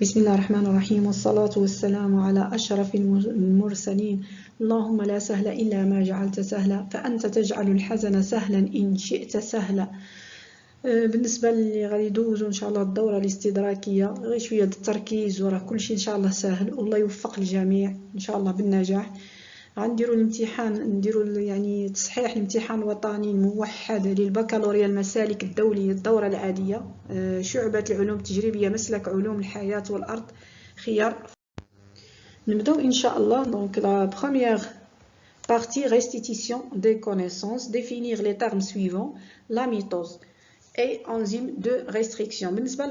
بسم الله الرحمن الرحيم والصلاة والسلام على أشرف المرسلين. اللهم لا سهل إلا ما جعلت سهلا فأنت تجعل الحزن سهلا إن شئت سهلا. بالنسبة اللي غادي يدوزوا إن شاء الله الدورة الاستدراكية غير شوية التركيز وراه كلشي إن شاء الله سهل والله يوفق الجميع إن شاء الله بالنجاح. غنديروا الامتحان نديروا يعني تصحيح الامتحان الوطني الموحد للبكالوريا المسالك الدولية الدورة العادية شعبة العلوم التجريبية مسلك علوم الحياة والأرض خيار. نبداو إن شاء الله. Donc la première partie restitution des connaissances, définir les termes suivants: la mitose et enzyme de restriction. بالنسبه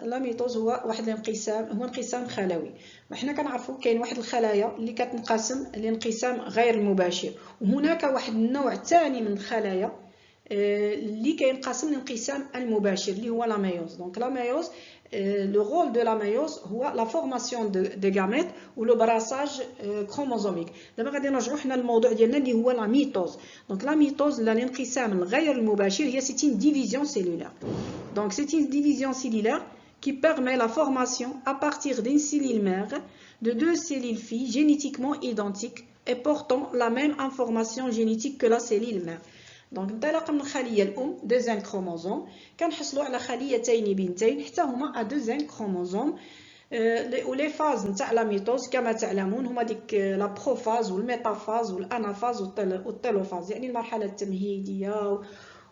لا ميتوز هو واحد الانقسام، هو انقسام خلوي. وحنا كنعرفوا كاين واحد الخلايا اللي كتنقسم لانقسام غير المباشر، وهناك واحد النوع ثاني من الخلايا اللي كينقسم للانقسام المباشر اللي هو لا ميوز. دونك لا ميوز le rôle de la méiose هو la formation des gamètes ou le brassage chromosomique. دابا غادي نرجعوا حنا للموضوع ديالنا اللي هو لا ميتوز. دونك لا ميتوز الانقسام الغير المباشر هي c'est une division cellulaire. Donc c'est une division cellulaire qui permet la formation à partir d'une cellule mère de deux cellules filles génétiquement identiques et portant la même information génétique que la cellule mère. دونك انطلاقا من الخليه الام دوزان كروموزوم كنحصلوا على خليتين بنتين حتى هما دوزان كروموزوم. ولي فاز نتاع لا ميتوز كما تعلمون هما ديك لا بروفاز والميتافاز والانافاز والتيلوفاز، يعني المرحله التمهيديه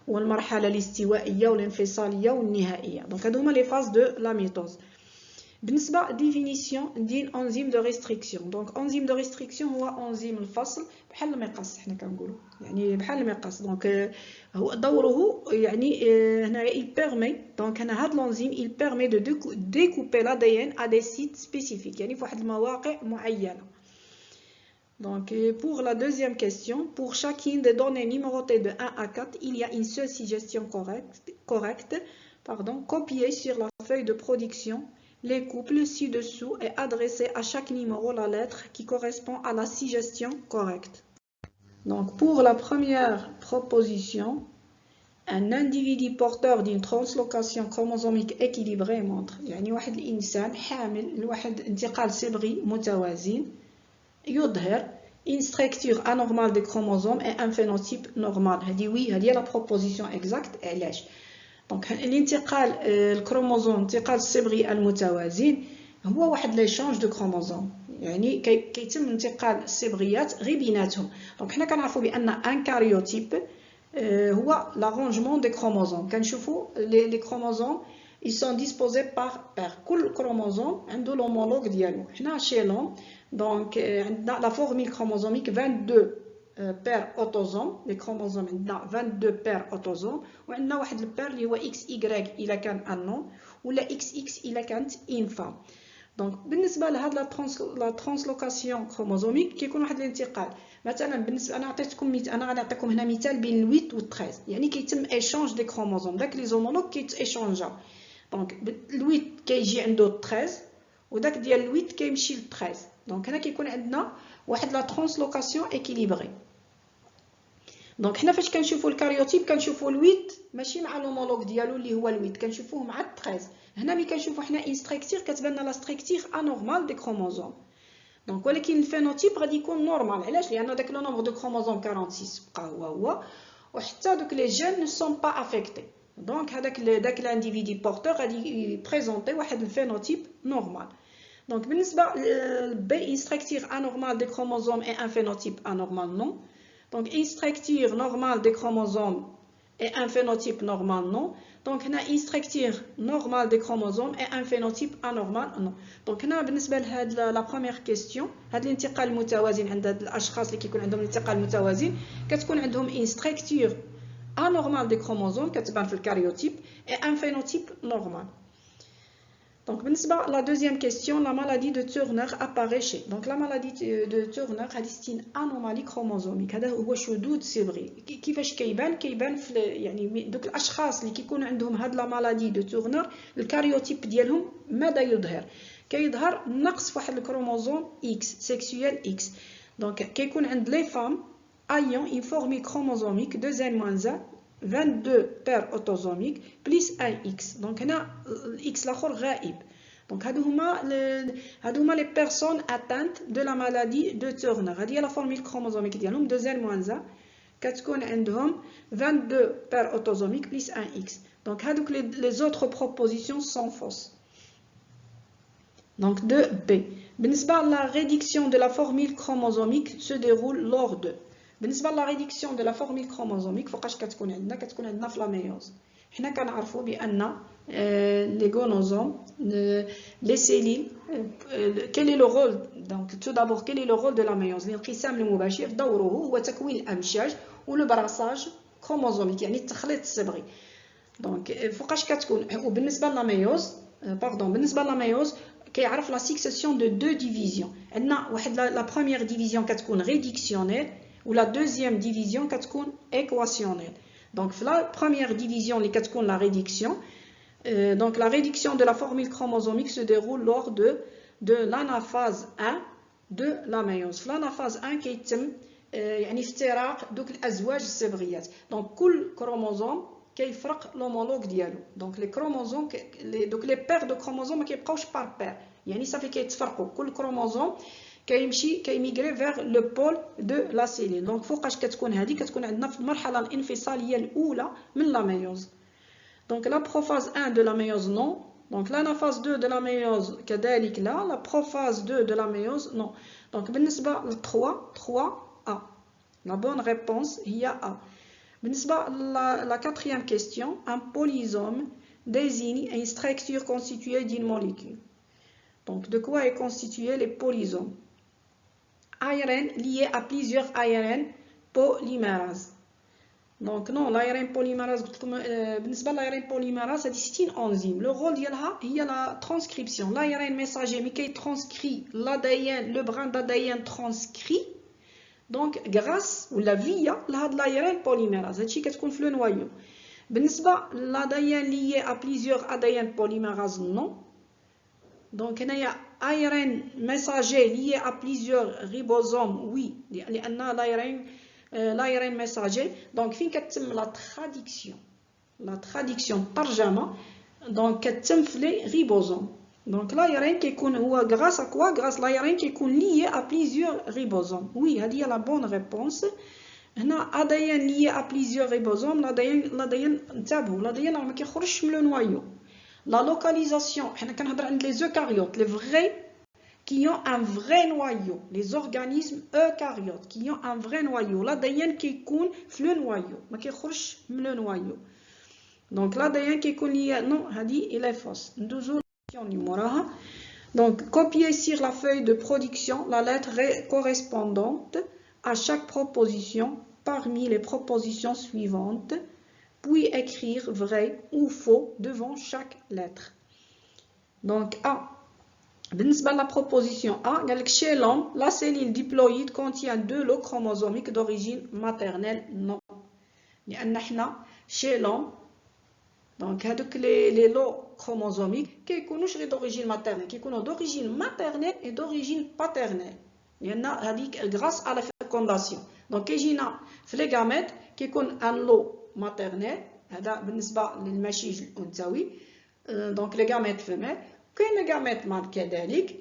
والمرحله الاستوائيه والانفصاليه والنهائيه. دونك هادو هما لي فاز دو لا ميتوز. بالنسبه ديفينيسيون ديال انزيم دو ريستريكسيون. دونك انزيم دو ريستريكسيون هو انزيم الفصل بحال المقص حنا كنقولوا، يعني بحال المقص. دونك هو دوره يعني هنايا il permet دونك هنا هاد الانزيم il permet de découper l'ADN à des sites spécifiques، يعني في واحد المواقع معينه. Donc pour la deuxième question, pour chacune des données numérotées de 1 à 4, il y a une seule suggestion correcte, copiée sur la feuille de production. Les couples ci-dessous est adressé à chaque numéro la lettre qui correspond à la suggestion correcte. Donc pour la première proposition, un individu porteur d'une translocation chromosomique équilibrée montre يعني واحد الإنسان حامل لواحد انتقال صبغي متوازن يظهر une structure anormale des chromosomes et un phénotype normal. هذه هي la proposition exacte. علاش؟ دونك الانتقال الكروموزوم الانتقال الصبغي المتوازن هو واحد ليشانج دو كروموزوم، يعني كيتم انتقال الصبغيات غير بيناتهم. دونك حنا كنعرفوا بان ان كاريوتيب هو لارونجمون دي كروموزوم. كنشوفوا لي كروموزوم ils sont disposés par paire. كل كروموزوم عنده لومولوج ديالو. حنا chez l'homme دونك عندنا لا فورميل كروموزوميك 22 بير اوتوزوم. لي كروموزوم عندنا 22 بير اوتوزوم، وعندنا واحد البير اللي هو اكس ايغريك الا كان ان نون ولا اكس اكس الا كانت ان فام. دونك بالنسبه لهاد لا ترانسلوكاسيون كروموزوميك كيكون واحد الانتقال. مثلا بالنسبه انا غادي نعطيكم هنا مثال بين 8 و 13، يعني كيتم ايشانج دي كروموزوم. داك لي زومولوج كيتيشانجا. دونك ال8 كيجي عنده 13 وداك ديال ال8 كيمشي ل 13. دونك هنا كيكون عندنا واحد لا ترانسلوكاسيون ايكيليبري. دونك حنا فاش كنشوفوا الكاريوتيب كنشوفوا ال8 ماشي مع لومولوج ديالو اللي هو ال8، كنشوفوه مع 13. هنا ملي كنشوفوا حنا ان ستركتير كتبان لنا لا ستركتير انورمال دي كروموزوم. دونك ولكن الفينوتيب غادي يكون نورمال. علاش؟ لان داك لو نومبر دو كروموزوم 46 بقى هو وحتى دوك لي جين نو سون با افيكتي. دونك داك لانديفيدي بورتور غادي بريزونطي واحد الفينوتيب نورمال. Donc بالنسبة B une structure anormale des chromosomes et un phénotype anormal non. Donc une structure normale des chromosomes et un phénotype normal non. Donc هنا une structure normale des chromosomes et un phénotype anormal non. Donc هنا بالنسبة لهاد la première question هاد الانتقال المتوازن عند هاد الأشخاص اللي كيكون عندهم الانتقال المتوازن كتكون عندهم une structure anormale des chromosomes كتبان في الكاريوتيب et un phénotype normal. Donc, la deuxième question, la maladie de Turner apparaît chez. Donc, la maladie de Turner, c'est une anomalie chromosomique. هذا هو شذوذ صبغي. كيفاش كيبان في يعني دوك الاشخاص اللي كيكون عندهم هاد لا مالادي دو تورنر الكاريوتيب ديالهم ماذا يظهر؟ كيظهر نقص في واحد الكروموزوم اكس سيكسويل اكس. دونك كيكون عند لي فام ايون une formule chromosomique 2n-1 22 paires autosomiques plus 1x. Donc هنا الاكس الاخر غائب. Donc هادوما les personnes atteintes de la maladie de Turner. هذه هي la formule chromosomique ديالهم 2L-1 كتكون عندهم 22 paires autosomiques plus 1X. Donc هادوك les autres propositions sont fausses. Donc 2B. بالنسبة la réduction de la formule chromosomique se déroule lors de. بالنسبة la réduction de la formule chromosomique فوقاش كتكون عندنا في la méiose. حنا كنعرفوا بأن les gonosomes, les cellules, quel est le rôle? Donc tout d'abord quel est le rôle de la méiose? الانقسام المباشر دوره هو تكوين الأمشاج والبراصاج chromosomique يعني التخليط الصبغي. Donc فوقاش كتكون وبالنسبة la méiose بالنسبة la méiose كيعرف la succession de deux divisions. عندنا واحد la première division كتكون réductionnelle ou la deuxième division كتكون équationnelle. Donc la première division اللي كتكون la réduction. Donc la réduction de la formule chromosomique se déroule lors de l'anaphase 1 de la méiose. L'anaphase 1 كيتم يعني افتراق دوك الازواج الصبغيات. Donc كل كروموزوم كيفرق l'homologue ديالو. Donc les chromosomes donc les paires de chromosomes ما كيبقاوش par paire. يعني صافي كيتفرقوا كل كروموزوم كيميغري vers le pôle de la cellule. Donc فوقاش كتكون هذه كتكون عندنا في المرحله الانفصاليه الاولى من la méiose. Donc la prophase 1 de la méiose non. Donc l'anaphase 2 de la méiose كذلك لا. La prophase 2 de la méiose non. Donc بالنسبة ل 3A. La bonne réponse هي A. بالنسبة la quatrième question, un polysome désigne une structure constituée d'une molécule. Donc de quoi est constitué les polysomes? ARN lié à plusieurs ARN polymérase. Donc non, l'ARN polymérase بالنسبة l'ARN polymérase c'est une enzyme. Le rôle ديالها هي la transcription. L'ARN messager ملي كيترانسكري l'ADN, le brin d'ADN transcrit. Donc grâce ولا via لهاد l'ARN polymérase. هادشي كتكون في le noyau. بالنسبة l'ADN lié à plusieurs ADN polymérase non. Donc هنايا ARN messager lié à plusieurs ribosomes oui لأن l'ARN messager. Donc فين كتم la traduction ترجمة donc كتم في les ribosomes. Donc l'ARN كيكون هو grâce à quoi? Grâce l'ARN كيكون lié à plusieurs ribosomes. Oui هذه هي la bonne réponse. هنا ADN lié à plusieurs ribosomes. l'ADN انتبهوا l'ADN ما كيخرجش من le noyau. La localisation حنا كنهضر عند les eucaryotes les vrais qui ont un vrai noyau, les organismes eucaryotes qui ont un vrai noyau. l'ADN كيكون في le noyau ما كيخرجش من le noyau. Donc l'ADN كيكون lié non هذه il est fausse. ندوزو للموراها. Donc copier sur la feuille de production la lettre correspondante à chaque proposition parmi les propositions suivantes, puis écrire vrai ou faux devant chaque lettre. Donc A. بالنسبة la proposition A, chez l'homme, la cellule diploïde contient 2 lots chromosomiques d'origine maternelle non. لأن حنا chez l'homme donc هادوك les lots chromosomiques كيكونوش غير d'origine maternelle كيكونوا d'origine maternelle et d'origine paternelle لأن هذيك grâce à la fécondation. Donc كيجينا في les gamètes كيكون un lot maternel هذا بالنسبة للمشيج الأنثوي donc les gamètes femelles. كاين les gamètes mâles كذلك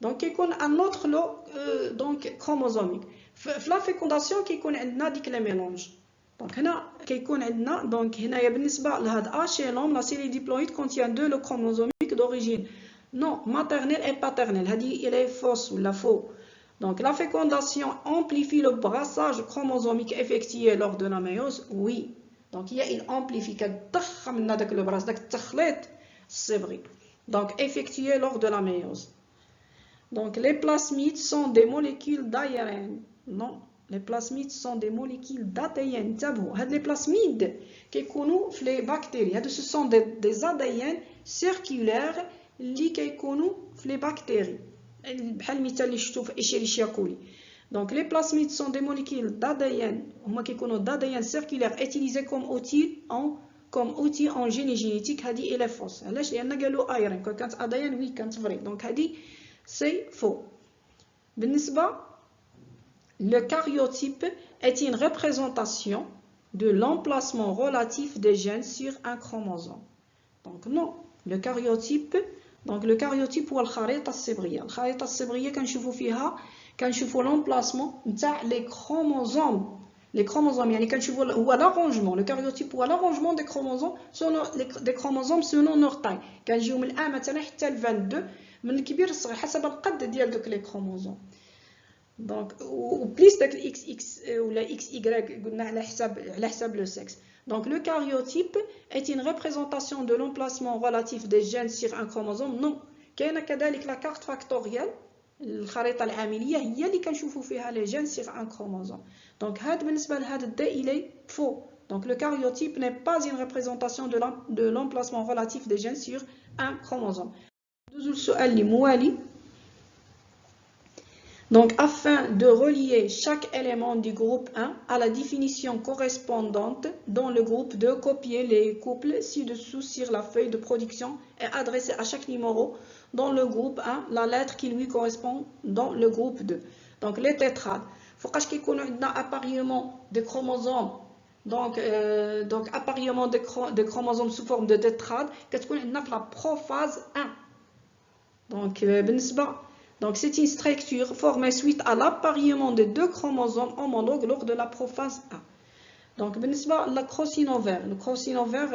donc كيكون un autre lot donc chromosomique. في la fécondation كيكون عندنا ديك les mélanges. Donc هنا كيكون عندنا donc هنايا بالنسبة لهاد A chez l'homme la cellule diploïde contient 2 lots chromosomiques d'origine non maternelle et paternelle. هذه elle est fausse ou la faux. Donc la fécondation amplifie le brassage chromosomique effectué lors de la méiose oui. Donc il y a une amplification تضخم لنا داك le brassage داك التخليط الصبغي donc effectué lors de la méiose. Donc les plasmides sont des molécules d'ARN non. Les plasmides sont des molécules d'ADN. انتبهوا هاد les plasmides كيكونوا في les bactéries. هادو ce sont des ADN circulaires اللي كيكونوا في les bactéries. بحال المثال اللي شفتو في Escherichia coli. Donc les plasmides sont des molécules d'ADN. هما كيكونوا d'ADN circulaire utilisés comme outil en génie génétique. هادي elle est fausse. علاش؟ لأن قالوا iron. كون كانت ADN oui كانت vrai. Donc هادي c'est faux. بالنسبة le karyotype est une représentation de l'emplacement relatif des gènes sur un chromosome. Donc non, le karyotype دونك لو كاريوتيب هو الخريطه الصبغيه. الخريطه الصبغيه كنشوفوا فيها كنشوفوا لومبلاسمون نتاع لي كروموزوم. لي كروموزوم يعني كنشوفوا هو لارونجمون. لو كاريوتيب هو لارونجمون دي كروموزوم سولون دي كروموزوم سولون نور تاي. كنجيو من الان مثلا حتى ل 22 من الكبير للصغير حسب القد ديال دوك لي كروموزوم. دونك و بليس داك الاكس اكس ولا اكس ايغريك قلنا على حساب لو سكس. Donc le karyotype est une représentation de l'emplacement relatif des gènes sur un chromosome. Non. كاينه كذلك la carte factorielle. الخريطه العامليه هي اللي كنشوفوا فيها لي جين sur un chromosome. Donc هاد بالنسبه لهاد الداء il est faux. Donc le karyotype n'est pas une représentation de l'emplacement relatif des gènes sur un chromosome. ندوزو للسؤال اللي موالي. Donc, afin de relier chaque élément du groupe 1 à la définition correspondante dans le groupe 2, copier les couples ci-dessous sur la feuille de production et adresser à chaque numéro dans le groupe 1 la lettre qui lui correspond dans le groupe 2. Donc, les tétrades. فوقاش كيكونوا عندنا appareillement des chromosomes. Donc appareillement des chromosomes sous forme de tétrade كتكون عندنا في la prophase 1. Donc, Donc, c'est une structure formée suite à l'appariement des deux chromosomes homologues lors de la prophase 1. Donc, بالنسبة للكروسينوفير. الكروسينوفير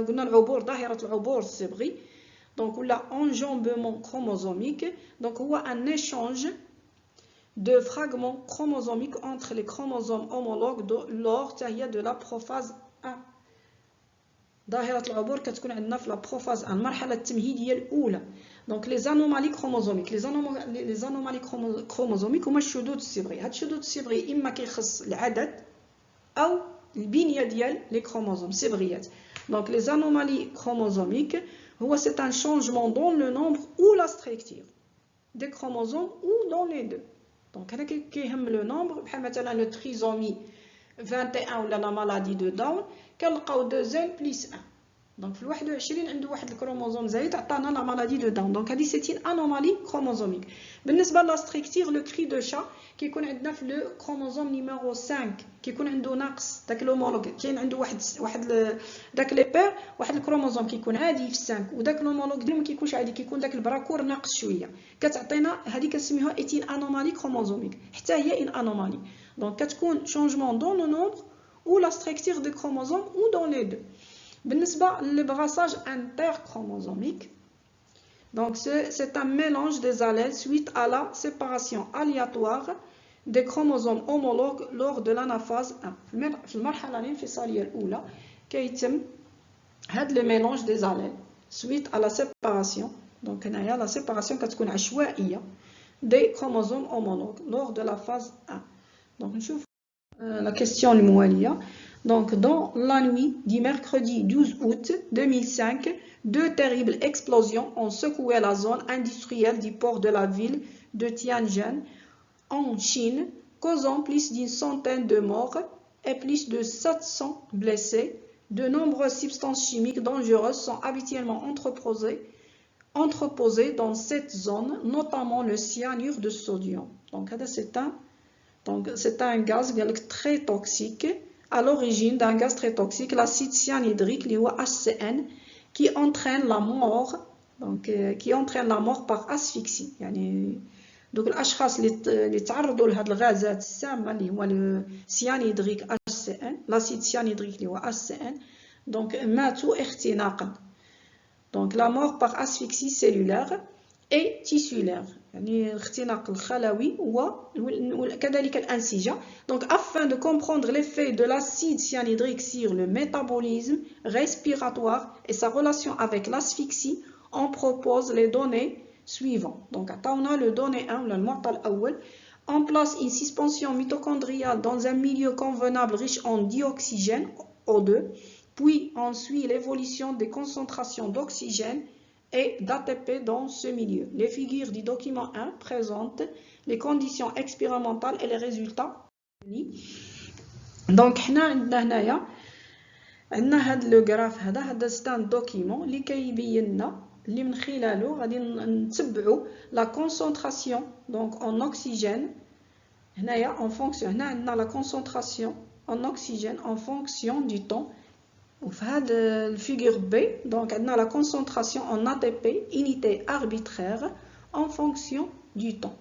قلنا العبور ظاهرة العبور الصبغي. Donc, ولا enjambement chromosomique. Donc, هو un échange de fragments chromosomiques entre les chromosomes homologues lors de la prophase 1. ظاهرة العبور كتكون عندنا في la prophase 1 المرحلة التمهيدية الأولى. Donc les anomalies chromosomiques. Les anomalies chromosomiques هما الشذوذ الصبغي. هاد الشذوذ الصبغي إما كيخص العدد أو البنية ديال les chromosomes صبغيات. Donc les anomalies chromosomiques هو c'est un changement dans le nombre ou la structure des chromosomes ou dans les deux. Donc هنا كيهم le nombre بحال مثلا le trisomie 21 ولا la maladie de Down كنلقاو 2 plus 1. Donc في 21 عنده واحد الكروموزوم زايد عطانا لا مالادي دو داون. دونك هذه سيتين انومالي كروموزوميك. بالنسبه لا ستركتير لو كري دو شا كيكون عندنا في لو كروموزوم نيميرو 5 كيكون عنده ناقص داك لومولوج. كاين عنده واحد داك لي بير واحد الكروموزوم كيكون عادي في 5 وداك لومولوج ديالو ما كيكونش عادي كيكون داك البراكور ناقص شويه كتعطينا هذه كنسميوها ايتين انومالي كروموزوميك حتى هي ان انومالي. دونك كتكون شونجمون دون لو نومبر ou la structure des chromosomes ou dans les deux. بالنسبة للبراssage interchromosomique, donc c'est un mélange des allèles suite à la séparation aléatoire des chromosomes homologues lors de l'anaphase 1. في المرحلة الانفصالية الأولى كيتم هاد le mélange des allèles suite à la séparation. Donc هنايا la séparation كتكون عشوائية des chromosomes homologues lors de la phase 1. Donc نشوف la question الموالية. Donc, dans la nuit du mercredi 12 août 2005, 2 terribles explosions ont secoué la zone industrielle du port de la ville de Tianjin, en Chine, causant plus d'une centaine de morts et plus de 700 blessés. De nombreuses substances chimiques dangereuses sont habituellement entreposées dans cette zone, notamment le cyanure de sodium. Donc, c'est un gaz très toxique. À l'origine d'un gaz très toxique, l'acide cyanhydrique, le HCN, qui entraîne la mort, par asphyxie. يعني دوك الاشخاص اللي تعرضوا لهاد الغازات السامه اللي هو السيانيدريك HCN, l'acide cyanhydrique اللي هو HCN, donc ماتوا اختناقا. Donc la mort par asphyxie cellulaire et tissulaire. يعني الاختناق الخلوي وكذلك الأنسجة. Donc afin de comprendre l'effet de l'acide cyanhydrique sur le métabolisme respiratoire et sa relation avec l'asphyxie, on propose les données suivantes. Donc عطاونا le données 1 ولا المعطى الأول. On place une suspension mitochondriale dans un milieu convenable riche en dioxygène O2, puis on suit l'évolution des concentrations d'oxygène et d'ATP dans ce milieu. Les figures du document 1 présentent les conditions expérimentales et les résultats. Donc, حنا عندنا هنايا عندنا هاد لو غراف هذا ستان دوكيمون اللي كيبين لنا اللي من خلاله غادي نتبعوا لا كونسونطراسيون دونك en oxygène. هنايا en fonction هنا عندنا la concentration en oxygène en fonction du temps وفي هذا الفيغور B donc عندنا la concentration en ATP unité arbitraire en fonction du temps.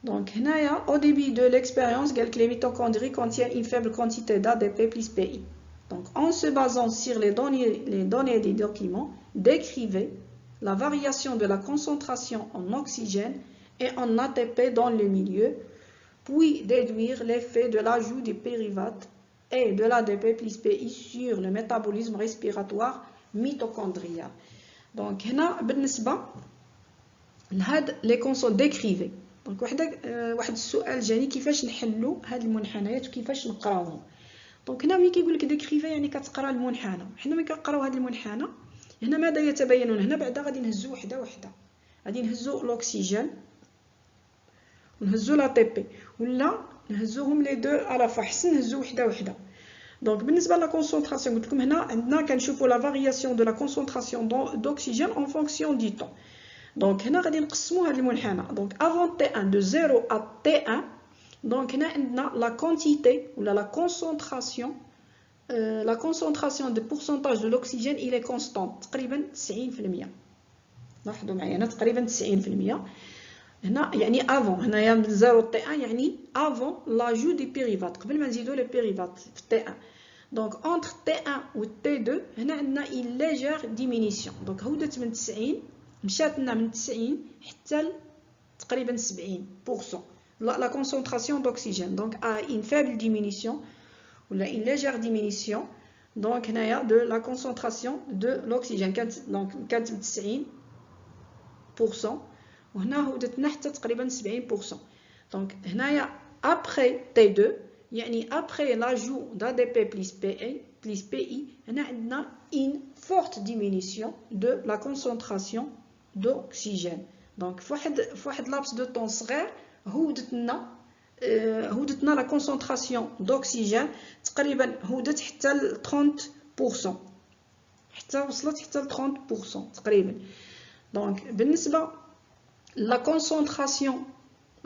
Donc هنايا au début de l'expérience قال que les mitochondries contiennent une faible quantité d'ADP plus PI. Donc en se basant sur les données des documents, décrivez la variation de la concentration en oxygène et en ATP dans le milieu, puis déduire l'effet de l'ajout des dérivats et de l'ADP plus PI sur le métabolisme respiratoire mitochondrial. Donc هنا بالنسبة لهاد les consonnes décrivez. Donc واحد السؤال جاني كيفاش نحلوا هاد المنحنيات وكيفاش نقراوهم. دونك هنا ملي كيقول لك ديكريفي يعني كتقرا المنحنى. حنا ملي كنقراو هاد المنحنى هنا ماذا يتبين؟ هنا بعدا غادي نهزو وحده وحده. غادي نهزو الاكسجين ونهزو لا تي بي ولا نهزوهم لي دو على فوا. حسن نهزو وحده وحده. دونك بالنسبه لا كونسونطراسيون قلت لكم هنا عندنا كنشوفوا لا فارياسيون دو لا كونسونطراسيون دوكسيجين اون فونكسيون دو طون. دونك هنا غادي نقسموا هذا المنحنى. دونك افون تي 1 دو 0 ا تي 1 دونك هنا عندنا لا كونتيتي ولا لا كونسونطراسيون لا كونسونطراسيون دو بورسونتاج دو لوكسيجين il est constant تقريبا 90%. لاحظوا معايا هنا تقريبا 90%. هنا يعني افون هنايا من 0 تي 1 يعني افون لاجو دي بيريفات قبل ما نزيدوا لي بيريفات في تي 1. دونك انتر تي 1 و تي 2 هنا عندنا une légère diminution. دونك هودت من 90 مشات لنا من 90 حتى تقريبا 70% la concentration d'oxygène. Donc à une faible diminution ou une légère diminution donc هنايا de la concentration de l'oxygène. donc كانت 90% وهنا هودت حتى تقريبا 70%. donc هنايا après T2 يعني après l'ajout d'ADP plus PI هنا عندنا une forte diminution de la concentration d'oxygène. donc في واحد laps de temps صغير هودتنا لا كونسونطراسيون دوكسيجين تقريبا هودت حتى ل 30%. حتى وصلت حتى ل 30% تقريبا. دونك بالنسبه لا كونسونطراسيون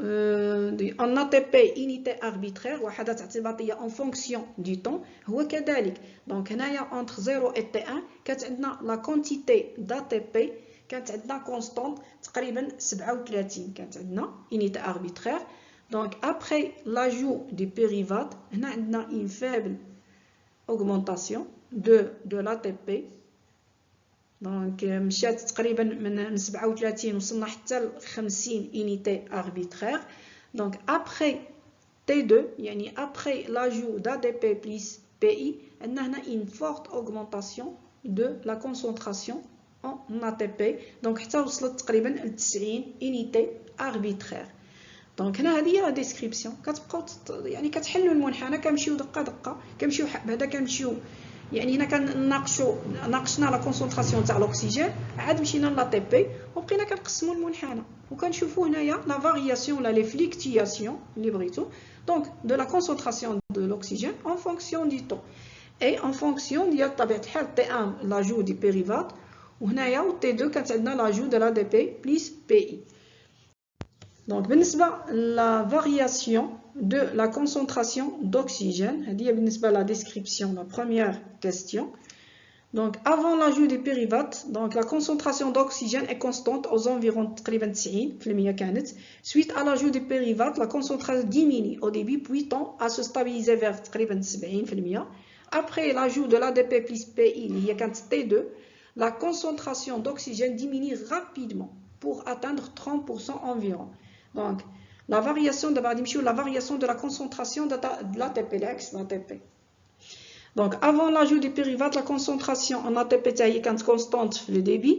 ان ATP unité arbitraire وحدات اعتباطيه en fonction du temps هو كذلك. دونك هنايا entre 0 et T1 كانت عندنا لا كونتيتي d'ATP كانت عندنا كونستانت تقريبا 37. كانت عندنا unité arbitraire. donc après l'ajout des dérivats هنا عندنا une faible augmentation de l'ATP. donc مشات تقريبا من 37 وصلنا حتى ل 50 unité arbitraire. donc après T2 يعني après l'ajout d'ADP plus PI عندنا هنا une forte augmentation de la concentration en ATP. donc حتى وصلت تقريبا ل 90 unité arbitraire. دونك هنا هذه هي لا ديسكريبسيون. كتبقاو يعني كتحلوا المنحنى كنمشيو دقه دقه كنمشيو بعدا كنمشيو يعني هنا ناقشنا لا كونسونطراسيون تاع الاكسجين عاد مشينا لا تي بي وبقينا كنقسموا المنحنى وكنشوفوا هنايا لا فارياسيون ولا لي فليكتياسيون اللي بغيتو دونك دو لا كونسونطراسيون دو الاكسجين en fonction du temps et en fonction ديال طبيعه الحال تي 1 لاجو دي بيريفات وهنايا و تي 2 كانت عندنا لاجو دو لا دي بي بلس بي اي. Donc, la variation de la concentration d'oxygène, c'est la description, la première question. Donc, avant l'ajout des dérivats, donc la concentration d'oxygène est constante aux environs 90%. Suite à l'ajout des dérivats, la concentration diminue au début, puis tend à se stabiliser vers 70%. Après l'ajout de l'ADP plus PI, il y a T2, la concentration d'oxygène diminue rapidement pour atteindre 30% environ. Donc, la variation de la concentration de l'ATP, l'ATP. Donc, avant l'ajout des dérivats, la concentration en ATP est constante le débit,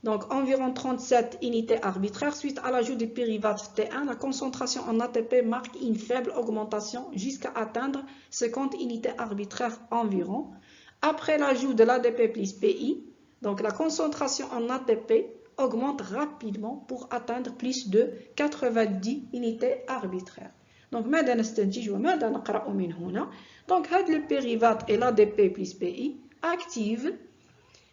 donc environ 37 unités arbitraires. Suite à l'ajout des dérivats T1, la concentration en ATP marque une faible augmentation jusqu'à atteindre 50 unités arbitraires environ. Après l'ajout de l'ADP plus PI, donc la concentration en ATP augmente rapidement pour atteindre plus de 90 unités arbitraires. Donc, ماذا نستنتج وماذا نقرأ من هنا؟ Donc, هاد le dérivat et l'ADP plus PI activent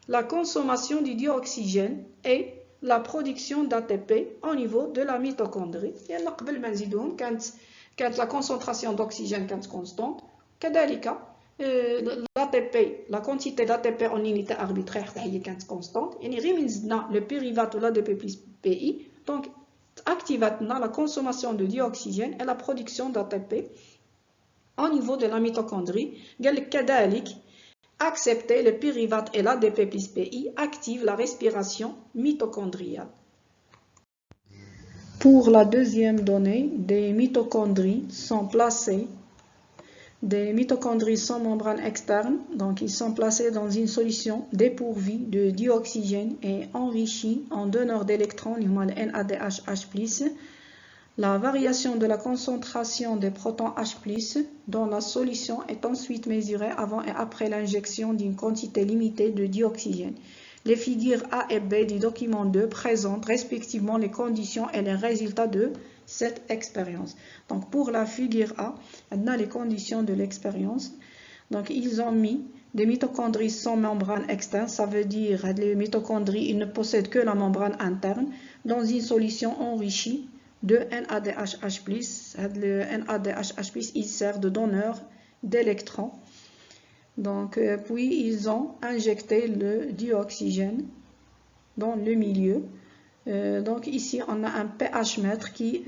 la consommation du dioxygène et la production d'ATP au niveau de la mitochondrie. لأن قبل ما نزيدوهم كانت la concentration d'oxygène كانت constante. كذلك l'ATP, la quantité d'ATP en unité arbitraire est constante. Et le pyruvate ou l'ADP plus PI. Donc, activate la consommation de dioxygène et la production d'ATP au niveau de la mitochondrie. Accepter le pyruvate et l'ADP plus PI active la respiration mitochondriale. Pour la deuxième donnée, des mitochondries sont placées. Des mitochondries sans membrane externe, donc ils sont placés dans une solution dépourvue de dioxygène et enrichis en donneurs d'électrons, le NADH+. La variation de la concentration des protons H+, dans la solution est ensuite mesurée avant et après l'injection d'une quantité limitée de dioxygène. Les figures A et B du document 2 présentent respectivement les conditions et les résultats de cette expérience. Donc pour la figure A, on a les conditions de l'expérience. Donc ils ont mis des mitochondries sans membrane externe, ça veut dire que les mitochondries ils ne possèdent que la membrane interne, dans une solution enrichie de NADH+. Le NADH+, il sert de donneur d'électrons. Donc, puis ils ont injecté le dioxygène dans le milieu. Donc ici on a un pH mètre qui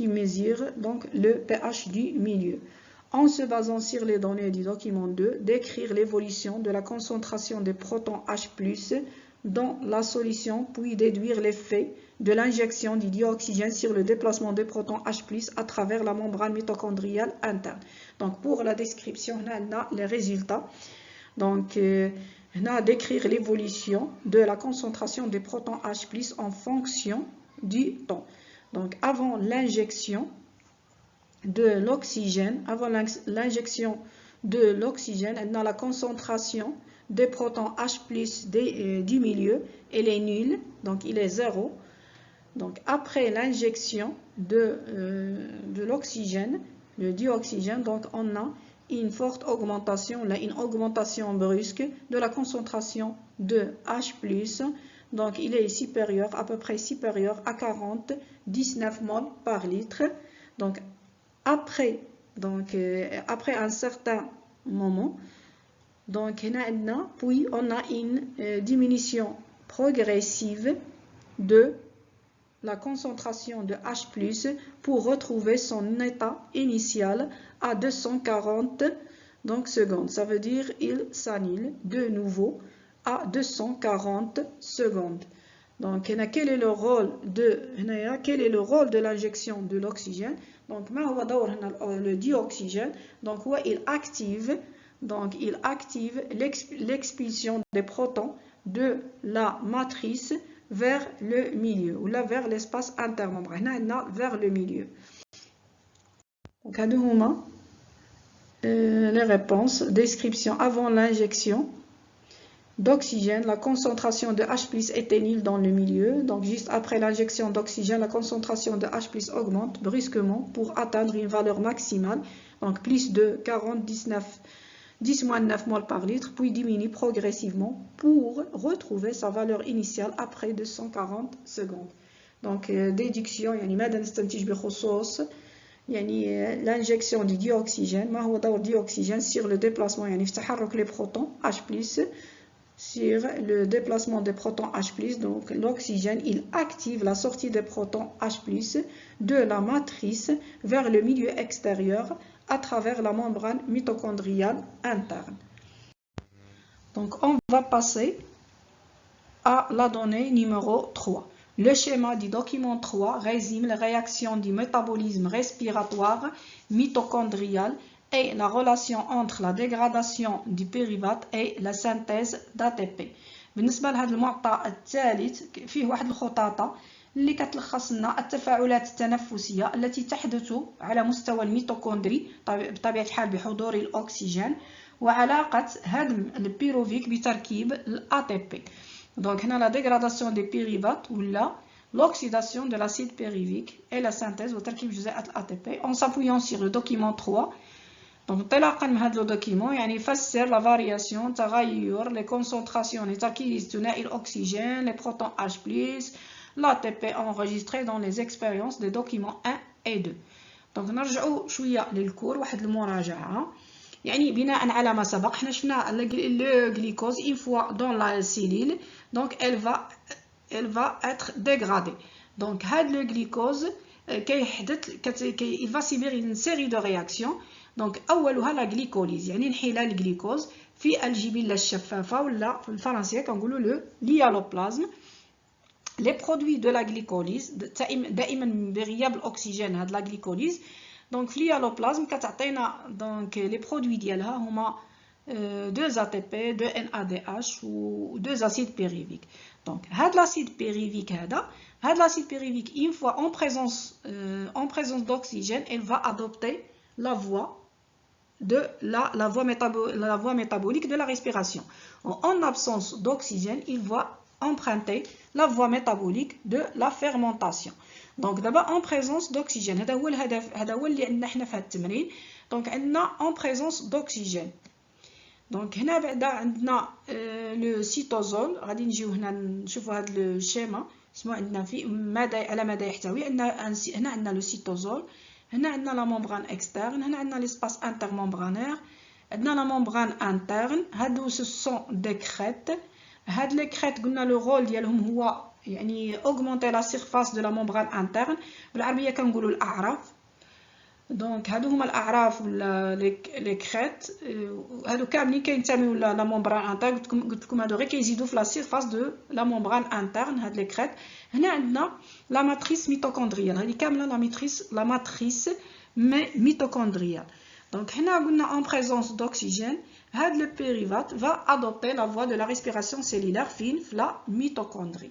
mesure donc le pH du milieu. En se basant sur les données du document 2, décrire l'évolution de la concentration des protons H+ dans la solution, puis déduire l'effet de l'injection du dioxygène sur le déplacement des protons H+ à travers la membrane mitochondriale interne. Donc pour la description, on a les résultats. Donc on a décrire l'évolution de la concentration des protons H+ en fonction du temps. Donc avant l'injection de l'oxygène, on a la concentration des protons H+ du milieu, elle est nulle, donc il est 0. Donc après l'injection de l'oxygène, le dioxygène, donc on a une forte augmentation, une augmentation brusque de la concentration de H+, donc il est supérieur, à peu près supérieur à 19 moles par litre. Donc après un certain moment, donc puis on a une diminution progressive de la concentration de H+ pour retrouver son état initial à 240 secondes. Ça veut dire il s'annule de nouveau à 240 secondes. Donc, quel est le rôle de l'injection de l'oxygène? Donc, le dioxygène, donc il active l'expulsion des protons de la matrice vers le milieu ou là vers l'espace intermembranaire, vers le milieu. Donc, les réponses. Description avant l'injection d'oxygène, la concentration de H+ était nulle dans le milieu. Donc, juste après l'injection d'oxygène, la concentration de H+ augmente brusquement pour atteindre une valeur maximale, donc plus de 10-9 moles par litre, puis diminue progressivement pour retrouver sa valeur initiale après 240 secondes. Donc, déduction, l'injection du dioxygène, le dioxygène sur le déplacement, les protons H+, sur le déplacement des protons H+, donc l'oxygène, il active la sortie des protons H+, de la matrice vers le milieu extérieur à travers la membrane mitochondriale interne. Donc on va passer à la donnée numéro 3. Le schéma du document 3 résume les réactions du métabolisme respiratoire mitochondrial et la relation entre la dégradation du pyruvate et la synthèse d'ATP. بالنسبة لهذا المعطى الثالث فيه واحد الخطاطة اللي كتلخص لنا التفاعلات التنفسية التي تحدث على مستوى الميتوكوندري بطبيعة الحال بحضور الأكسجين وعلاقة هدم البيروفيك بتركيب الATP. Donc هنا la dégradation des pyruvates ولا l'oxydation de l'acide pyruvique et la synthèse وتركيب جزيئات الATP en s'appuyant sur le document 3. Donc انطلاقا من هذا الدوكيمون يعني يفسر لا فارياسيون تغير لي كونسونطراسيون لي تركيز ثنائي الاكسجين لي بروتون H+, l'ATP enregistré dans les expériences des documents 1 et 2. Donc نرجعوا شويه للكور واحد المراجعه. يعني بناء على ما سبق حنا شفنا le glucose une fois dans la cellule donc elle va être dégradée. donc هاد le glucose كيحدث il va subir une série de réactions. donc اولها la glycolyse يعني انحلال الجليكوز في الجبلة الشفافة ولا في الفرنسية كنقولوا له l'hyaloplasme. les produits de la glycolyse دائما بغياب الاكسجين هاد la glycolyse. donc في l'hyaloplasme كتعطينا donc les produits ديالها هما 2 ATP 2 NADH و 2 acides pyruviques. donc هاد l'acide pyruvique هاد l'acide pyruvique une fois en présence d'oxygène elle va adopter la voie métabolique de la respiration. en absence d'oxygène il va emprunter la voie métabolique de la fermentation. donc d'abord en présence d'oxygène هذا هو الهدف هذا هو اللي عندنا حنا في هذا التمرين. donc عندنا en présence d'oxygène. donc هنا بعدا عندنا لو سيتوزول غادي نجيو هنا نشوفوا هذا الشيما اسمه عندنا في على ماذا يحتوي. هنا عندنا لو سيتوزول هنا عندنا لا ممبران اكسترن هنا عندنا ليسباس انترممبرانير عندنا لا ممبران انترن هادو سو سون دي كريت. هاد لي كريت قلنا لو رول ديالهم هو يعني augmenter la surface de la membrane interne بالعربيه كنقولوا الاعراف. دونك هادو هما الاعراف ولا لي كريت هادو كاملين كينتميو لا ممبران انترن. قلت لكم هادو غير كيزيدوا في لا سيرفاس دو لا ممبران انترن هاد لي كريت. هنا عندنا لا ماتريس ميتوكوندريال هذه كامله لا ماتريس ميتوكوندريال. donc هنا قلنا en présence d'oxygène هاد le pyruvate va adopter la voie de la respiration cellulaire fine la mitochondrie.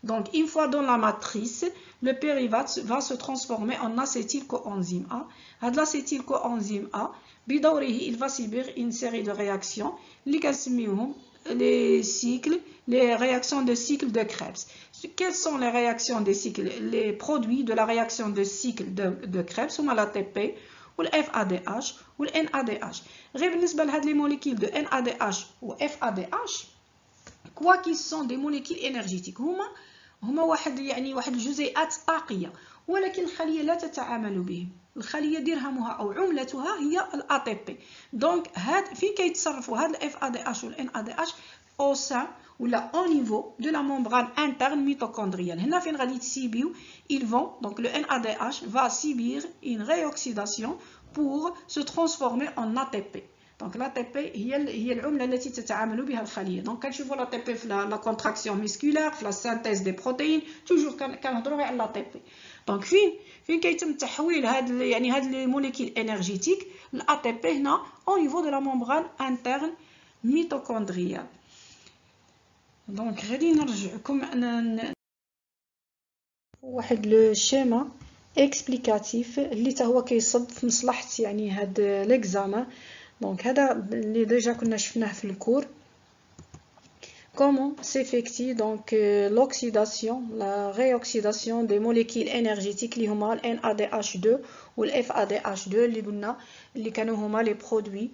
donc une fois dans la matrice le pyruvate va se transformer en acétylcoenzyme A. هاد l'acétylcoenzyme A بدوره il va subir une série de réactions اللي كنسميوهم les réactions de cycle de Krebs. Quelles sont les réactions de cycle? Les produits de la réaction de cycle de Krebs sont l'ATP ou le FADH ou le NADH. غير بالنسبة لهاد les molécules de NADH ou FADH quoi qu'ils sont des molécules énergétiques هما واحد الجزيئات طاقية ولكن الخلية لا تتعامل بهم. الخلية درهمها أو عملتها هي الATP. donc هاد فين كيتصرفوا هاد ال FADH و ال NADH au sein ولا au niveau de la membrane interne mitochondriale. هنا فين غادي تسيبيو ils vont donc le NADH va subir une réoxydation pour se transformer en ATP. donc l'ATP هي العملة التي تتعامل بها الخلية. donc كنشوفوا l'ATP في la contraction musculaire في la synthèse des protéines toujours كنهضروا على l'ATP. donc فين كيتم تحويل هاد لي موليكول انرجيتيك l'ATP هنا au niveau de la membrane interne mitochondriale. donc غادي نرجعكم واحد لو شيما اكسبليكاتيف اللي حتى هو كيصب في مصلحه يعني هاد ليكزامان. دونك هذا اللي ديجا كنا شفناه في الكور. comment s'effectue donc l'oxydation la réoxydation des molécules énergétiques اللي هما ال NADH2 و ال FADH2 اللي قلنا اللي كانوا هما les produits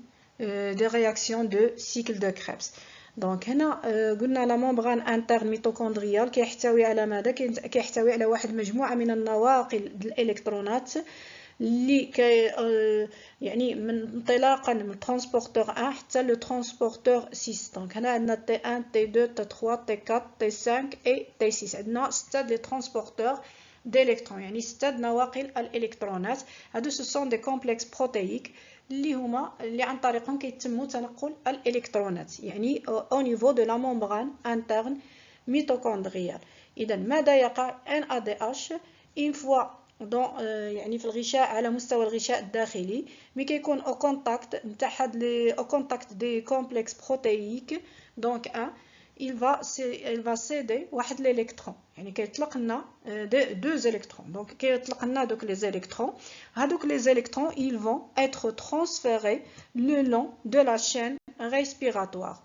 des réactions de cycle de Krebs. donc هنا قلنا لا ممبران انترن ميتوكوندريال كيحتوي على ماذا؟ كيحتوي على واحد المجموعه من النواقل الالكترونات اللي يعني من انطلاقا من ترانسبورتور 1 حتى لو ترانسبورتور 6. donc هنا عندنا T1 T2 T3 T4 T5 et T6 عندنا 6 لي ترانسبورتور d'électrons يعني 6 نواقل الالكترونات. هادو سو سون دي كومبلكس بروتييك اللي عن طريقهم كيتم تنقل الالكترونات يعني au niveau de la membrane interne mitochondriale. اذا ماذا يقع؟ NADH une fois يعني في الغشاء على مستوى الغشاء الداخلي مي كيكون او كونتاكت نتاع هاد او كونتاكت دي كومبلكس بروتييك. donc il va céder واحد الالكترون يعني كيطلق لنا deux électrons. donc كيطلق لنا دوك لي électrons. هادوك لي électrons ils vont être transférés le long de la chaîne respiratoire.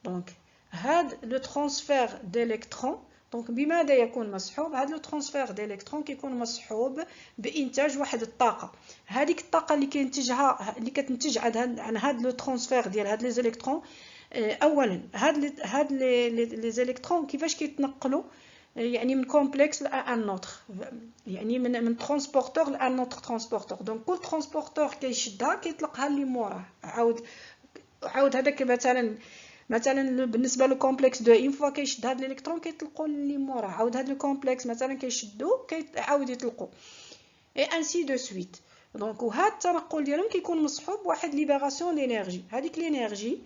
donc هاد le transfert d'électrons donc بماذا يكون مصحوب؟ هذا لو ترانسفير ديليكترون كيكون مصحوب بانتاج واحد الطاقه. هذيك الطاقه اللي كتنتج عن هذا لو ترانسفير ديال هاد لي زيليكترون اولا هاد لي زيليكترون كيفاش كيتنقلوا يعني من كومبلكس لان اوتر، يعني من ترونسبورتور لان اوتر ترونسبورتور. دونك كل ترونسبورتور كيشدها كيطلقها اللي موراه. عاود هذاك مثلا بالنسبه لو كومبلكس دو اون فوا كيشد هاد الالكترون كيطلقوا اللي موراه، عاود هاد لو كومبلكس مثلا كيشدو كيعاود يطلقوا اي انسي دو سويت. دونك وهاد التنقل ديالهم كيكون مصحوب بواحد ليبراسيون دينيرجي. هذيك لينيرجي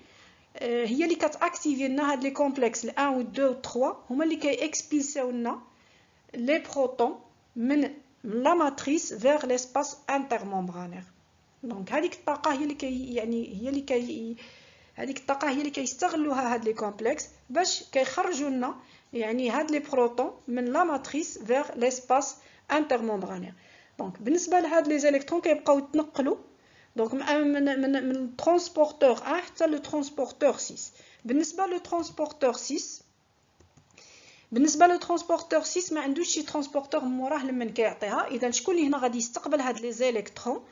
هي اللي كتاكتيفي لنا هاد لي كومبلكس 1 و 2 و 3، هما اللي كيكسبيلسيو لنا لي بروتون من لا ماتريس فيغ ليسباس انترممبرانير. دونك هذيك الطاقه هي اللي هذيك الطاقه هي اللي كيستغلوها هاد لي كومبلكس باش كيخرجوا لنا يعني هاد لي بروتون من لا ماتريس فيغ ليسباس انترممبرانير. دونك بالنسبه لهاد لي زيليكترون كيبقاو يتنقلوا دونك من الترونسبورتور 1 حتى لو ترونسبورتور 6. بالنسبه لو ترونسبورتور 6 ما عندوش شي ترونسبورتور موراه لمن كيعطيها. اذا شكون اللي هنا غادي يستقبل هاد لي زيليكترون؟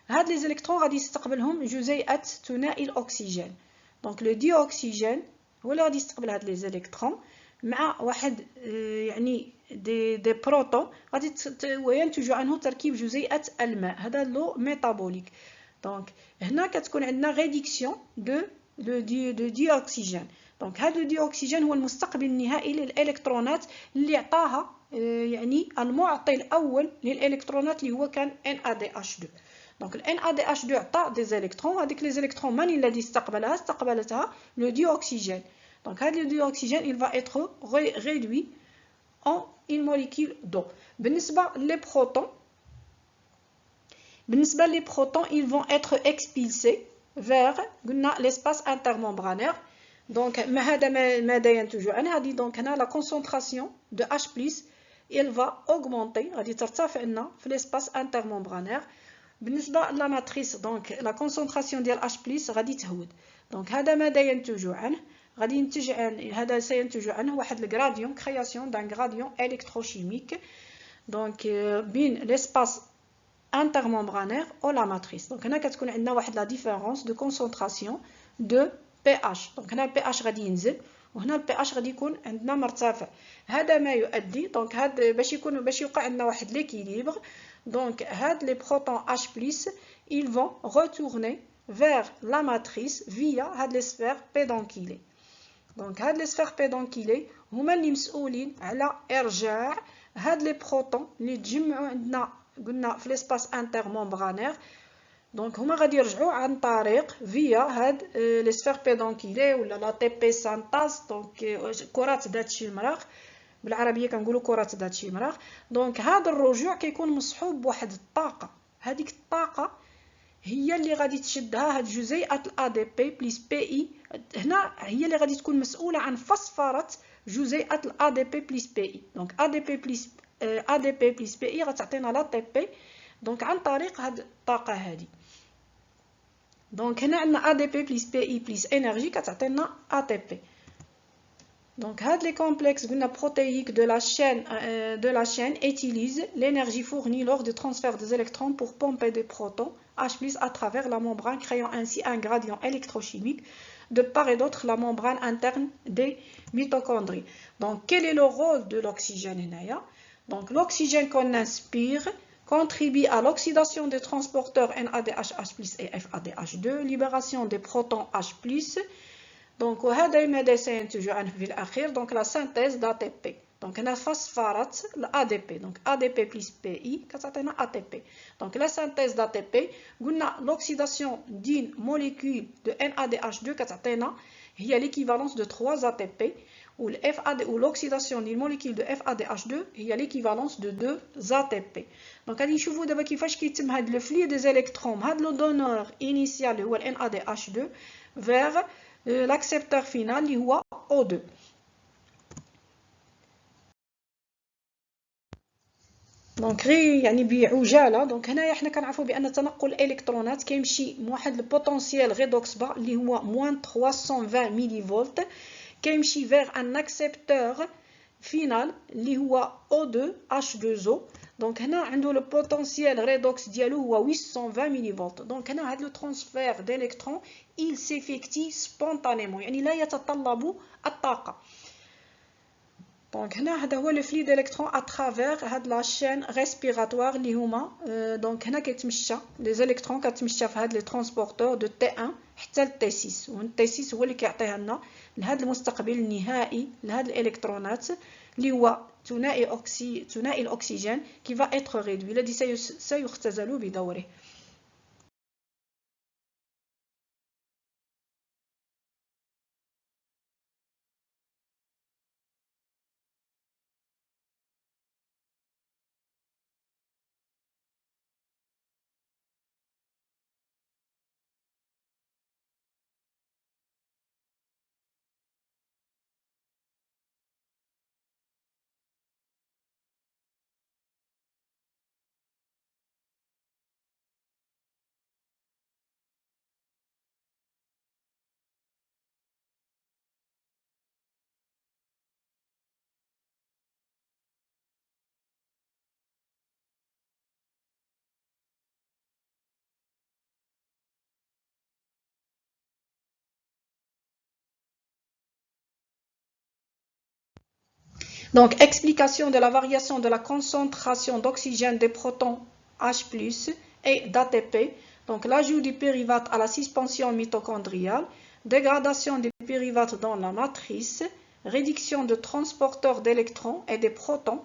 هاد لي زيليكترون غادي يستقبلهم جزيئات ثنائي الاكسجين. دونك لو دي اوكسجين هو اللي غادي يستقبل هاد لي زيليكترون مع واحد يعني دي بروتون غادي وينتج عنه تركيب جزيئات الماء، هذا لو ميتابوليك. دونك هنا كتكون عندنا ريدكسيون دو دي اوكسجين. دونك هذا دي اوكسجين هو المستقبل النهائي للالكترونات اللي عطاها يعني المعطي الاول للالكترونات اللي هو كان NADH2. دونك NADH2 عطى دي زيليكترون، هذيك لي زيليكترون من الذي استقبلتها لو دي اوكسجين. دونك هذا لو دي اوكسجين il va être réduit en une molécule d'eau. بالنسبه لي بروتون ils vont être expulsés vers قلنا l'espace intermembranaire. دونك ماذا ينتج عنه؟ هذه دونك هنا لا كونسونطراسيون دو H+ il va augmenter، غادي ترتفع لنا في l'espace intermembranaire. بالنسبه لا ماتريس دونك لا كونسونطراسيون ديال H+ غادي تهود. دونك هذا ماذا ينتج عنه؟ غادي ينتج هذا سينتج عنه واحد الغراديون كرياسيون دان غراديون الكتروشيميك دونك بين ليسباس انترممبرانير او لا ماتريس. دونك هنا كتكون عندنا واحد لا ديفيرونس دو كونسونطراسيون دو pH. دونك هنا pH غادي ينزل وهنا pH غادي يكون عندنا مرتفع. هذا ما يؤدي دونك هاد باش يوقع عندنا واحد ليكيليبر. دونك هاد لي بروتون H+ ils vont retourner vers la matrice via هاد لي سفير بيدونكيلي. دونك هاد لي سفير بيدونكيلي هما اللي مسؤولين على ارجاع هاد لي بروتون اللي تجمعوا عندنا قلنا في ليسباس انترممبرانير. دونك هما غادي يرجعوا عن طريق فيا هاد لي سفير بيدونكيلي ولا لا تي بي سانتاز. دونك كرات ذات شمراغ، بالعربيه كنقولوا كرات ذات شمراغ. دونك هذا الرجوع كيكون مصحوب بواحد الطاقه، هذيك الطاقه هي اللي غادي تشدها هاد جزيئات ADP بلس PI. هنا هي اللي غادي تكون مسؤوله عن فسفره جزيئات ADP بلس PI. دونك ADP بلس PI غتعطينا لا TP دونك عن طريق هاد الطاقه هذه. دونك هنا عندنا ADP بلس PI بلس انرجي كتعطينا ATP. Donc, les complexes protéiques de la chaîne utilisent l'énergie fournie lors du transfert des électrons pour pomper des protons H+ à travers la membrane, créant ainsi un gradient électrochimique de part et d'autre la membrane interne des mitochondries. Donc, quel est le rôle de l'oxygène? Donc, l'oxygène qu'on inspire contribue à l'oxydation des transporteurs NADH+ et FADH2, libération des protons H+. دونك وهذا ماذا سينتج عنه في الاخير؟ دونك لا سانتيز دATP. دونك هنا فسفرات الADP. دونك ADP بلس PI كتعطينا ATP. دونك لا سانتيز دATP قلنا لوكسيداسيون دين موليكول دو NADH2 كتعطينا هي ليكيفالونس دو 3 ATP ولوكسيداسيون ديال موليكول دو FADH2 هي ليكيفالونس دو 2 ATP. دونك غادي نشوفوا دابا كيفاش كيتم هاد لو فلي دي زيليكترون هاد لو دونور انيسيال هو NADH2 فيغ l'accepteur final اللي هو O2. دونك غير يعني بعجاله. دونك هنايا حنا كنعرفوا بان تنقل الالكترونات كيمشي بواحد البوتونسييل ريدوكس با اللي هو -320 ملي فولت، كيمشي فيغ ان اكسبتور فينال اللي هو O2H2O. دونك هنا عنده لو بوتونسييل ريدوكس ديالو هو 820 ملي فولت. دونك هنا هاد لو ترانسفير ديليكترون il s'effectue spontanément يعني لا يتطلب الطاقه. دونك هنا هذا هو لو فلي ديليكترون اترافير هاد لا شين ريسبيراتوار اللي هما دونك هنا كيتمشى لي زيليكترون كتمشى في هاد لي ترونسبورتور دو تي 1 حتى لتي 6 و تي 6 هو اللي كيعطيها لنا لهاد المستقبل النهائي لهاد الالكترونات اللي هو ثنائي الاكسجين كي va être réduit الذي سيختزل بدوره. Donc, explication de la variation de la concentration d'oxygène des protons H+, et d'ATP. Donc, l'ajout du pyruvate à la suspension mitochondriale, dégradation des pyruvates dans la matrice, réduction de transporteurs d'électrons et des protons.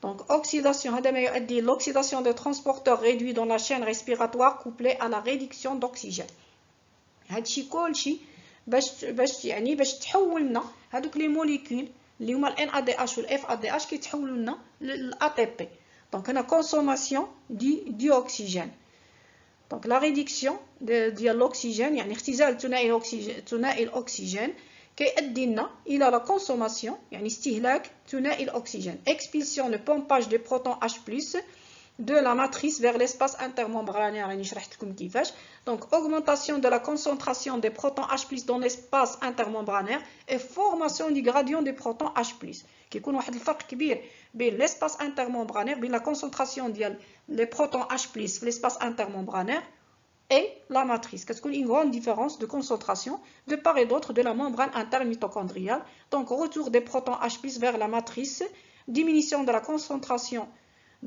Donc, oxydation, l'oxydation des transporteurs réduits dans la chaîne respiratoire couplée à la réduction d'oxygène. هادشي كلشي باش تحول لنا هادوك لي موليكول اللي هما ال NADH وال FADH كيتحولوا لنا لل ATP. Donc هنا consommation du oxygène. Donc la réduction ديال l'oxygène يعني اختزال ثنائي الأكسجين كيؤدي لنا إلى la consommation يعني استهلاك ثنائي الأكسجين. Expulsion le pompage des protons H+ de la matrice vers l'espace intermembranaire يعني شرحت لكم كيفاش. Donc augmentation de la concentration des protons H+ dans l'espace intermembranaire et formation du gradient des protons H+. كيكون واحد الفرق كبير بين l'espace intermembranaire بين la concentration ديال les protons H+ في l'espace intermembranaire et la matrice. كتكون une grande différence de concentration de part et d'autre de la membrane interne mitochondriale. Donc retour des protons H+ vers la matrice, diminution de la concentration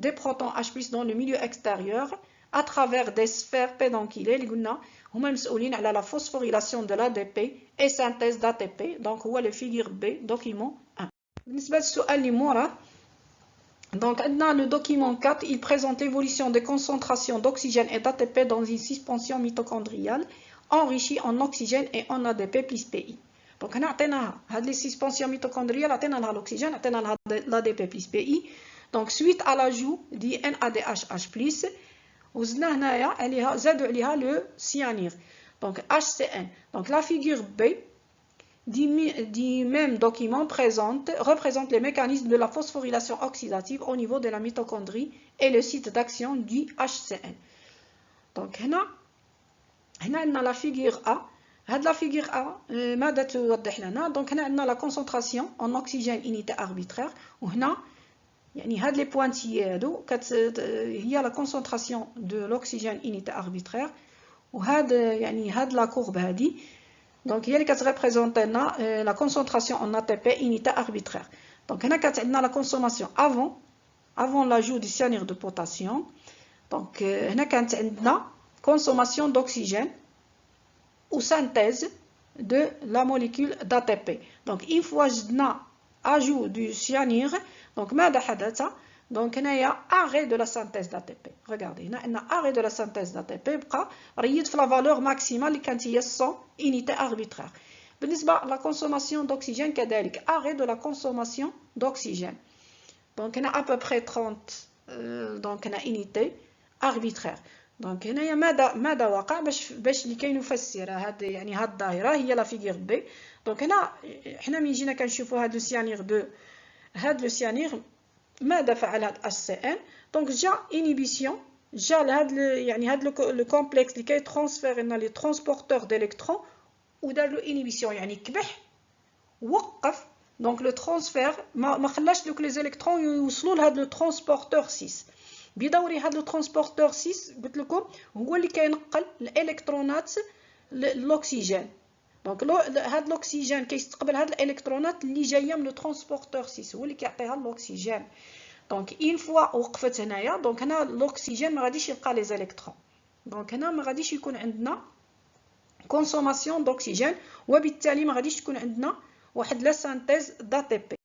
des protons H+ dans le milieu extérieur à travers des sphères pédonculaires اللي قلنا هما المسؤولين على la phosphorylation de l'ADP et synthèse d'ATP. donc هو le figure B document 1. بالنسبة للسؤال اللي موراه donc عندنا le document 4 il présente l'évolution des concentrations d'oxygène et d'ATP dans une suspension mitochondriale enrichie en oxygène et en ADP plus PI. donc هنا عطيناها هاد لي suspension mitochondriale عطينا لها l'oxygène عطينا لها l'ADP plus PI. Donc suite à l'ajout du NADH+, وزدنا هنايا عليها زادوا عليها le cyanure. Donc HCN. Donc la figure B du même document représente les mécanismes de la phosphorylation oxydative au niveau de la mitochondrie et le site d'action du HCN. Donc هنا عندنا la figure A. هاد la figure A ماذا توضح لنا؟ donc هنا عندنا la concentration en oxygène unité arbitraire وهنا يعني هاد لي بوانتيي هادو هي لا كونسونطراسيون دو لوكسيجين انيتي اربيترير وهاد يعني هاد لا كورب هادي دونك هي اللي كتريبريزونطي لنا لا كونسونطراسيون ان ATP انيتي اربيترير. دونك هنا كانت عندنا لا كونسوماسيون افون لاجو دي سيانير دو بوتاسيوم. دونك هنا كانت عندنا كونسوماسيون دوكسيجين و سانتيز دو لا موليكول d'ATP. دونك اون فوا زدنا ajout du cyanure. Donc ماذا حدث؟ donc هنايا arrêt de la synthèse d'ATP. regardez هنا عندنا arrêt de la synthèse d'ATP بقى ريد في la valeur maximale اللي كانت هي 100 unité arbitraire. بالنسبة la consommation d'oxygène كذلك arrêt de la consommation d'oxygène. donc هنا à peu près 30 donc هنا unité arbitraire. donc هنايا ماذا وقع باش لكي نفسر هاد يعني هاد الظاهرة هي لا فيغور بي. donc هنا حنا من جينا كنشوفوا هاد السيانير دو هاد لو سيانير ماذا فعل هاد HCN؟ دونك جا انيبيسيون جا لهاد يعني هاد لو كومبلكس اللي كيترانسفير لنا لي ترونسبورتور ديليكترون ودار له انيبيسيون يعني كبح وقف دونك لو ترانسفير ما خلاش دوك لي زيليكترون يوصلوا لهاد لو ترانسبورتور 6 بدوري. هاد لو ترانسبورتور 6 قلت لكم هو اللي كينقل الالكترونات للاكسجين. دونك هاد الاكسجين كيستقبل هاد الالكترونات اللي جايه من الترانسبورتور 6 هو اللي كيعطيها الاكسجين. دونك اون فوا وقفت هنايا، دونك هنا الاكسجين ما غاديش يلقى لي زيليكترون، دونك هنا ما غاديش يكون عندنا كونسوماسيون دوكسيجين، وبالتالي ما غاديش تكون عندنا واحد لا سانتيز d'ATP.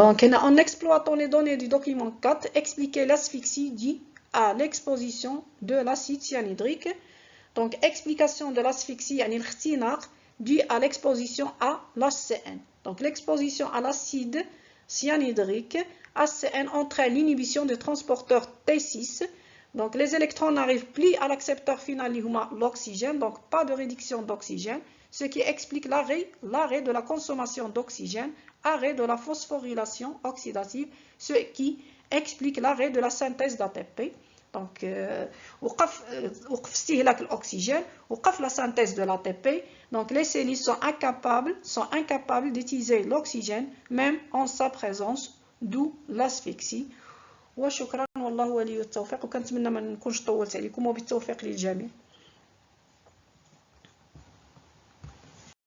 Donc, en exploitant les données du document 4, expliquer l'asphyxie due à l'exposition de l'acide cyanhydrique. Donc, explication de l'asphyxie, يعني الاختناق dû à l'exposition à l'HCN. Donc, l'exposition à l'acide cyanhydrique, HCN, entraîne l'inhibition des transporteurs T6. Donc, les électrons n'arrivent plus à l'accepteur final, l'oxygène, donc pas de réduction d'oxygène, ce qui explique l'arrêt de la consommation d'oxygène, arrêt de la phosphorylation oxydative, ce qui explique l'arrêt de la synthèse d'ATP. Donc, وقف استهلاك الأكسجين، وقف la synthèse de l'ATP. Donc, les cellules sont incapables d'utiliser l'oxygène, même en sa présence, d'où l'asphyxie. وشكرا والله ولي التوفيق، وكنتمنى ما نكونش طولت عليكم، وبالتوفيق للجميع.